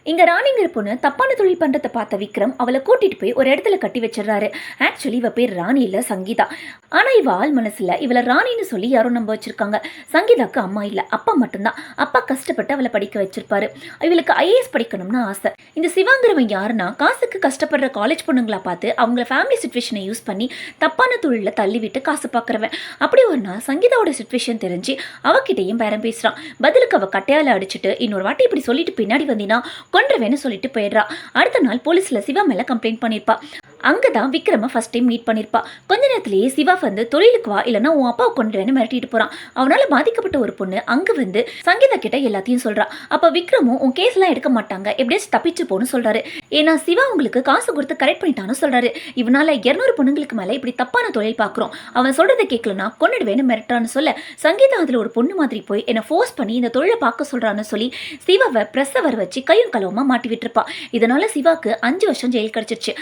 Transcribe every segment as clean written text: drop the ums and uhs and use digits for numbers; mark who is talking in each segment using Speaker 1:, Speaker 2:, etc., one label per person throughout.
Speaker 1: இங்க ராணிங்கிற பொண்ணு தப்பான தொழில் பண்றதை பார்த்த விக்ரம் அவளை கூட்டிட்டு போய் ஒரு இடத்துல கட்டி வச்சிடறாரு. ஆக்சுவலி இவ பேர் ராணி இல்ல சங்கீதா. ஆனா இவ ஆள் மனசுல இவளை ராணின்னு சொல்லி யாரும் நம்ப வச்சிருக்காங்க. சங்கீதாக்கு அம்மா இல்ல, அப்பா மட்டும்தான். அப்பா கஷ்டப்பட்டு அவளை படிக்க வச்சிருப்பாரு. இவளுக்கு ஐஏஎஸ் படிக்கணும்னு ஆசை. இந்த சிவாங்கிறவன் யாருன்னா காசுக்கு கஷ்டப்படுற காலேஜ் பொண்ணுங்களா பார்த்து அவங்க ஃபேமிலி சுச்சுவேஷனை யூஸ் பண்ணி தப்பான தொழில தள்ளி விட்டு காசு பார்க்கறவன். அப்படி ஒரு நாள் சங்கீதாவோட சுச்சுவேஷன் தெரிஞ்சு அவகிட்டையும் பேரம் பேசுறான். பதிலுக்கு அவ கட்டையால அடிச்சுட்டு இன்னொரு வாட்டி இப்படி சொல்லிட்டு பின்னாடி வந்தீங்கன்னா கொன்றவேன்னு சொல்லிட்டு போயிடுறா. அடுத்த நாள் போலீஸ்ல சிவா மேல கம்ப்ளைண்ட் பண்ணிருப்பா. அங்கதான் விக்ரம ஃபர்ஸ்ட் டைம் மீட் பண்ணிருப்பா. கொஞ்ச நேரத்திலேயே சிவா வந்து தொழிலுக்கு வா இல்லைன்னா உன் அப்பாவை கொண்டுவேன்னு மிரட்டிட்டு போறான். அவனால பாதிக்கப்பட்ட ஒரு பொண்ணு அங்க வந்து சங்கீதா கிட்ட எல்லாத்தையும் சொல்றா. அப்ப விக்ரமும் உன் கேஸ் எல்லாம் எடுக்க மாட்டாங்க, எப்படியாச்சும் தப்பிச்சு போன்னு சொல்றாரு. ஏன்னா சிவா உங்களுக்கு காசு கொடுத்து கரெக்ட் பண்ணிட்டான்னு சொல்றாரு. இவனால 200 பொண்ணுங்களுக்கு மேல இப்படி தப்பான தொழில் பாக்குறோம், அவன் சொல்றதை கேட்கலன்னா கொண்டுடுவேன்னு மிரட்டான்னு சொல்ல சங்கீதா அதுல ஒரு பொண்ணு மாதிரி போய் என்ன ஃபோர்ஸ் பண்ணி இந்த தொழிலை பார்க்க சொல்றான்னு சொல்லி சிவாவை பிரஸ் வர வச்சு கையும் களவுமா மாட்டி விட்டுருப்பா. இதனால சிவாக்கு 5 வருஷம் ஜெயில் கிடைச்சிருச்சு.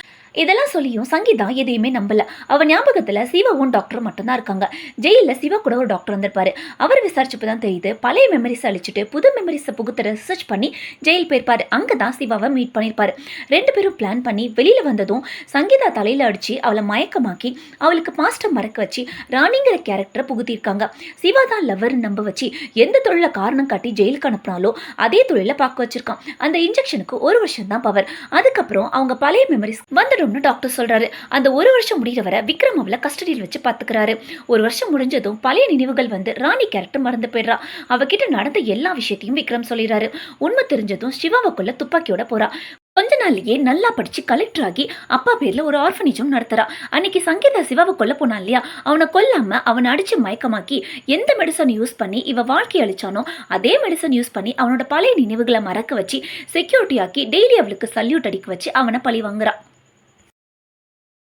Speaker 1: இதெல்லாம் சொல்லியும் சங்கீதா எதையுமே நம்பல. அவ ஞாபகத்துல சிவாவும் டாக்டர் மட்டும்தான் இருக்காங்க. ஜெயில சிவா கூட ஒரு டாக்டர் வந்திருப்பாரு. அவர் விசாரிச்சப்பதான் தெரியுது பழைய மெமரிஸ் அழிச்சிட்டு புது மெமரிஸை புகுத்த ரிசர்ச் பண்ணி ஜெயில் போயிருப்பாரு. அங்கதான் சிவாவை மீட் பண்ணிருப்பாரு. 2 பேரும் பிளான் பண்ணி வெளியில வந்ததும் சங்கீதா தலையில அடிச்சு அவளை மயக்கமாக்கி அவளுக்கு மாஸ்டர் மறக்க வச்சு ராணிங்கிற கேரக்டரை புகுத்திருக்காங்க. சிவா தான் லவர் நம்ப வச்சு எந்த தொழில காரணம் காட்டி ஜெயிலுக்கு அனுப்பினாலும் அதே தொழில பார்க்க வச்சிருக்கான். அந்த இன்ஜெக்ஷனுக்கு 1 வருஷம் தான் பவர். அதுக்கப்புறம் அவங்க பழைய மெமரிஸ் வந்து டாக்டர் சொல்றாரு. அந்த 1 வருஷம் முடிகிற வரை விக்ரம் அவளை கஸ்டடியில் வச்சு பாத்துக்கிறாரு. 1 வருஷம் முடிஞ்சதும் பழைய நினைவுகள் வந்து ராணி கேரக்டர் மறந்து போயிடுறா. அவகிட்ட நடந்த எல்லா விஷயத்தையும் விக்ரம் சொல்லிடுறாரு. உண்மை தெரிஞ்சதும் சிவாவுக்குள்ள துப்பாக்கியோட போறா. கொஞ்ச நாள்லயே நல்லா படிச்சு கலெக்டர் ஆகி அப்பா பேர்ல ஒரு ஆர்ஃபனேஜும் நடத்துறா. அன்னைக்கு சங்கீதா சிவாவை கொல்ல போனா இல்லையா, அவனை கொல்லாம அவனை அடிச்சு மயக்கமாக்கி எந்த மெடிசன் யூஸ் பண்ணி இவ வாழ்க்கை அழிச்சானோ அதே மெடிசன் யூஸ் பண்ணி அவனோட பழைய நினைவுகளை மறக்க வச்சு செக்யூரிட்டி ஆக்கி டெய்லி அவளுக்கு சல்யூட் அடிக்க வச்சு அவனை பழி வாங்குறா.